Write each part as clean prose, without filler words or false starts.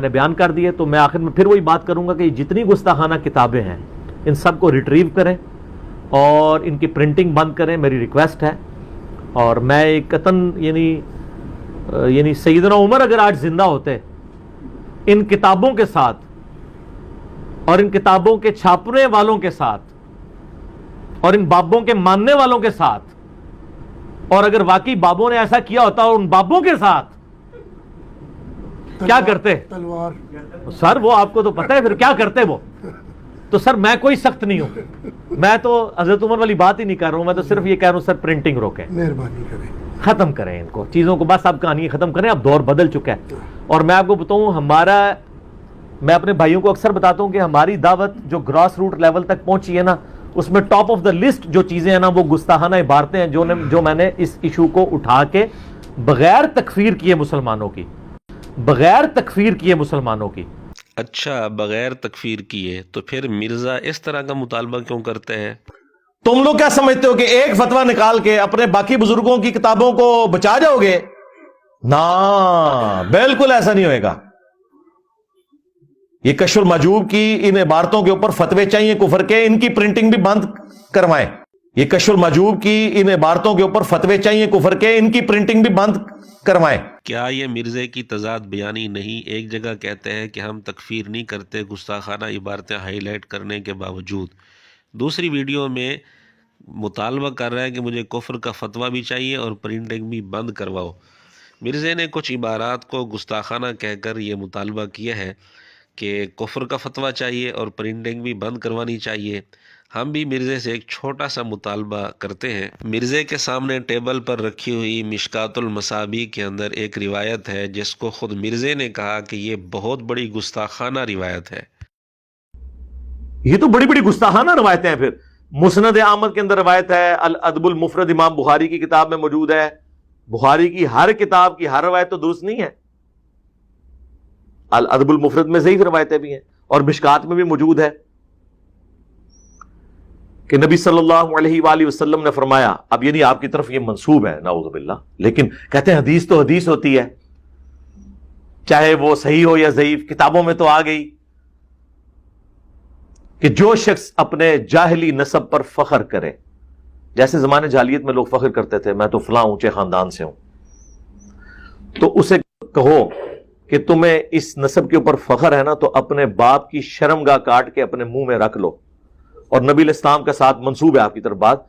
میں نے بیان کر دیے. تو میں آخر میں پھر وہی بات کروں گا کہ جتنی گستاخانہ کتابیں ہیں ان سب کو ریٹریو کریں اور ان کی پرنٹنگ بند کریں, میری ریکویسٹ ہے. اور میں ایک قطن یعنی سیدنا عمر اگر آج زندہ ہوتے ان کتابوں کے ساتھ اور ان کتابوں کے چھاپنے والوں کے ساتھ اور ان بابوں کے ماننے والوں کے ساتھ, اور اگر واقعی بابوں نے ایسا کیا ہوتا اور ان بابوں کے ساتھ کیا کرتے تلوار سر, وہ آپ کو تو پتہ ہے پھر کیا کرتے وہ. تو سر میں کوئی سخت نہیں ہوں, میں تو حضرت عمر والی بات ہی نہیں کر رہا ہوں, میں تو صرف یہ کہہ رہا ہوں سر پرنٹنگ روکیں, مہربانی کریں, ختم کریں ان کو چیزوں کو, بس اب کہانی ختم کریں, اب دور بدل چکا ہے. اور میں آپ کو بتاؤں میں اپنے بھائیوں کو اکثر بتاتا ہوں کہ ہماری دعوت جو گراس روٹ لیول تک پہنچی ہے نا, اس میں ٹاپ آف دا لسٹ جو چیزیں ہیں نا وہ گستاخانہ عبارتیں ہیں جو میں نے اس ایشو کو اٹھا کے بغیر تکفیر کیے مسلمانوں کی, بغیر تکفیر کیے مسلمانوں کی. اچھا, بغیر تکفیر کیے تو پھر مرزا اس طرح کا مطالبہ کیوں کرتے ہیں؟ تم لوگ کیا سمجھتے ہو کہ ایک فتویٰ نکال کے اپنے باقی بزرگوں کی کتابوں کو بچا جاؤ گے؟ نا, بالکل ایسا نہیں ہوئے گا. یہ کشف المحجوب کی ان عبارتوں کے اوپر فتوے چاہیے کفر کے, ان کی پرنٹنگ بھی بند کروائیں. یہ کشف المحجوب کی ان عبارتوں کے اوپر فتوے چاہیے کفر کے, ان کی پرنٹنگ بھی بند کروائیں. کیا یہ مرزے کی تضاد بیانی نہیں؟ ایک جگہ کہتے ہیں کہ ہم تکفیر نہیں کرتے گستاخانہ عبارتیں ہائی لائٹ کرنے کے باوجود, دوسری ویڈیو میں مطالبہ کر رہا ہے کہ مجھے کفر کا فتویٰ بھی چاہیے اور پرنٹنگ بھی بند کرواؤ. مرزے نے کچھ عبارات کو گستاخانہ کہہ کر یہ مطالبہ کیا ہے کہ کفر کا فتویٰ چاہیے اور پرنٹنگ بھی بند کروانی چاہیے. ہم بھی مرزے سے ایک چھوٹا سا مطالبہ کرتے ہیں. مرزے کے سامنے ٹیبل پر رکھی ہوئی مشکات المصابیح کے اندر ایک روایت ہے جس کو خود مرزے نے کہا کہ یہ بہت بڑی گستاخانہ روایت ہے. یہ تو بڑی بڑی گستاخانہ روایتیں ہیں. پھر مسند احمد کے اندر روایت ہے, الادب المفرد امام بخاری کی کتاب میں موجود ہے. بخاری کی ہر کتاب کی ہر روایت تو درست نہیں ہے, الادب المفرد میں ضعیف روایتیں بھی ہیں, اور مشکات میں بھی موجود ہے کہ نبی صلی اللہ علیہ وآلہ وسلم نے فرمایا, اب یہ نہیں آپ کی طرف یہ منسوب ہے نعوذ باللہ, لیکن کہتے ہیں حدیث تو حدیث ہوتی ہے, چاہے وہ صحیح ہو یا ضعیف, کتابوں میں تو آ گئی کہ جو شخص اپنے جاہلی نسب پر فخر کرے, جیسے زمانے جاہلیت میں لوگ فخر کرتے تھے میں تو فلاں اونچے خاندان سے ہوں, تو اسے کہو کہ تمہیں اس نسب کے اوپر فخر ہے نا تو اپنے باپ کی شرمگاہ کاٹ کے اپنے منہ میں رکھ لو. اور نبی علیہ السلام کا ساتھ منسوب ہے آپ کی طرف بات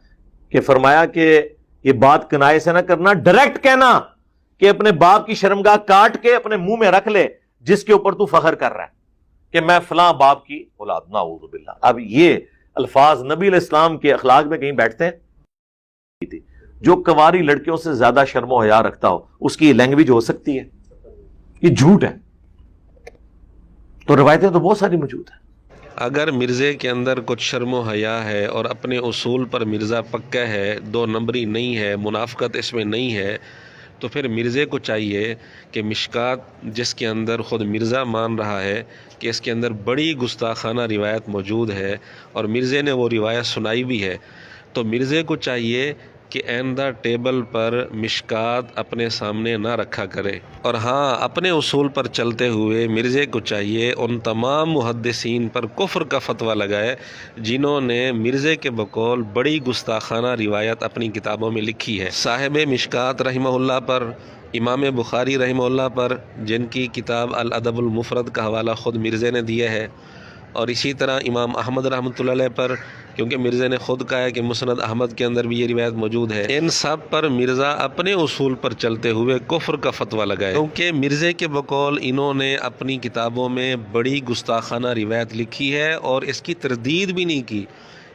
کہ فرمایا کہ یہ بات کنائے سے نہ کرنا, ڈائریکٹ کہنا کہ اپنے باپ کی شرمگاہ کاٹ کے اپنے منہ میں رکھ لے جس کے اوپر تو فخر کر رہا ہے کہ میں فلاں باپ کی اولاد, نعوذ باللہ. اب یہ الفاظ نبی علیہ السلام کے اخلاق میں کہیں بیٹھتے ہیں؟ جو کنواری لڑکیوں سے زیادہ شرم و حیا رکھتا ہو اس کی لینگویج ہو سکتی ہے؟ یہ جھوٹ ہے. تو روایتیں تو بہت ساری موجود ہیں. اگر مرزے کے اندر کچھ شرم و حیا ہے اور اپنے اصول پر مرزا پکا ہے, دو نمبری نہیں ہے, منافقت اس میں نہیں ہے, تو پھر مرزے کو چاہیے کہ مشکات جس کے اندر خود مرزا مان رہا ہے کہ اس کے اندر بڑی گستاخانہ روایت موجود ہے اور مرزے نے وہ روایت سنائی بھی ہے, تو مرزے کو چاہیے کہ آئندہ ٹیبل پر مشکات اپنے سامنے نہ رکھا کرے. اور ہاں, اپنے اصول پر چلتے ہوئے مرزے کو چاہیے ان تمام محدثین پر کفر کا فتویٰ لگائے جنہوں نے مرزے کے بقول بڑی گستاخانہ روایت اپنی کتابوں میں لکھی ہے. صاحب مشکات رحمہ اللہ پر, امام بخاری رحمہ اللہ پر, جن کی کتاب الادب المفرد کا حوالہ خود مرزے نے دیا ہے, اور اسی طرح امام احمد رحمۃ اللہ علیہ پر, کیونکہ مرزا نے خود کہا ہے کہ مسند احمد کے اندر بھی یہ روایت موجود ہے. ان سب پر مرزا اپنے اصول پر چلتے ہوئے کفر کا فتویٰ لگائے, کیونکہ مرزے کے بقول انہوں نے اپنی کتابوں میں بڑی گستاخانہ روایت لکھی ہے اور اس کی تردید بھی نہیں کی,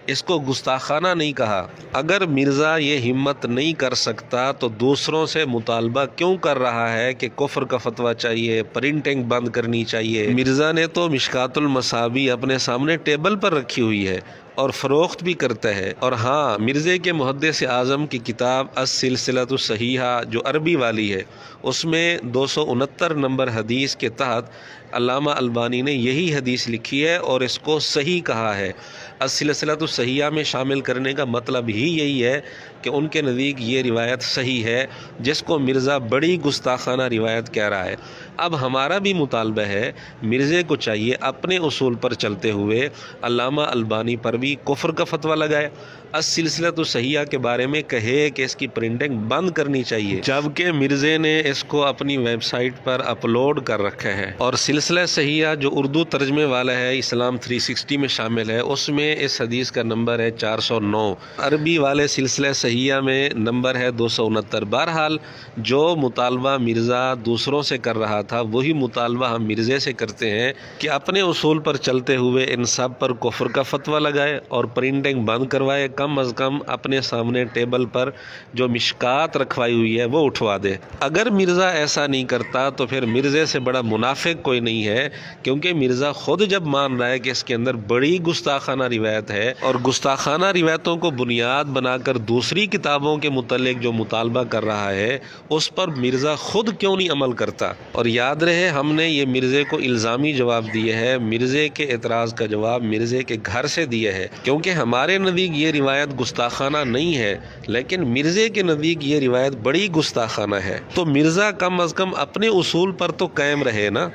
اس کو گستاخانہ نہیں کہا. اگر مرزا یہ ہمت نہیں کر سکتا تو دوسروں سے مطالبہ کیوں کر رہا ہے کہ کفر کا فتویٰ چاہیے, پرنٹنگ بند کرنی چاہیے؟ مرزا نے تو مشکات المصابیح اپنے سامنے ٹیبل پر رکھی ہوئی ہے اور فروخت بھی کرتا ہے. اور ہاں, مرزے کے محدث اعظم کی کتاب السلسلۃ الصحیحہ جو عربی والی ہے, اس میں 269 نمبر حدیث کے تحت علامہ البانی نے یہی حدیث لکھی ہے اور اس کو صحیح کہا ہے. السلسلۃ الصحیحہ میں شامل کرنے کا مطلب ہی یہی ہے کہ ان کے نزدیک یہ روایت صحیح ہے جس کو مرزا بڑی گستاخانہ روایت کہہ رہا ہے. اب ہمارا بھی مطالبہ ہے، مرزے کو چاہیے اپنے اصول پر چلتے ہوئے علامہ البانی پر بھی کفر کا فتویٰ لگائے، السلسلۃ الصحیحہ کے بارے میں کہے کہ اس کی پرنٹنگ بند کرنی چاہیے، جبکہ مرزے نے اس کو اپنی ویب سائٹ پر اپلوڈ کر رکھا ہے۔ اور سلسلہ صحیحہ جو اردو ترجمے والا ہے، اسلام 360 میں شامل ہے، اس میں اس حدیث کا نمبر ہے 409، عربی والے سلسلہ صحیحہ میں نمبر ہے 269۔ بہرحال جو مطالبہ مرزا دوسروں سے کر رہا تھا وہی مطالبہ ہم مرزے سے کرتے ہیں کہ اپنے اصول پر چلتے ہوئے ان سب پر کفر کا فتویٰ لگائے اور پرنٹنگ بند کروائے، کم از کم اپنے سامنے ٹیبل پر جو مشکات رکھوائی ہوئی ہے وہ اٹھوا دے۔ اگر مرزا ایسا نہیں کرتا تو پھر مرزے سے بڑا منافق کوئی نہیں ہے، کیونکہ مرزا خود جب مان رہا ہے کہ اس کے اندر بڑی گستاخانہ روایت ہے اور گستاخانہ روایتوں کو بنیاد بنا کر دوسری کتابوں کے متعلق جو مطالبہ کر رہا ہے اس پر مرزا خود کیوں نہیں عمل کرتا۔ اور یاد رہے ہم نے یہ مرزے کو الزامی جواب دیے ہے، مرزے کے اعتراض کا جواب مرزے کے گھر سے دیا ہے، کیونکہ ہمارے نزدیک یہ روایت گستاخانہ نہیں ہے لیکن مرزے کے نزدیک یہ روایت بڑی گستاخانہ ہے، تو مرزا کم از کم اپنے اصول پر تو قائم رہے نا۔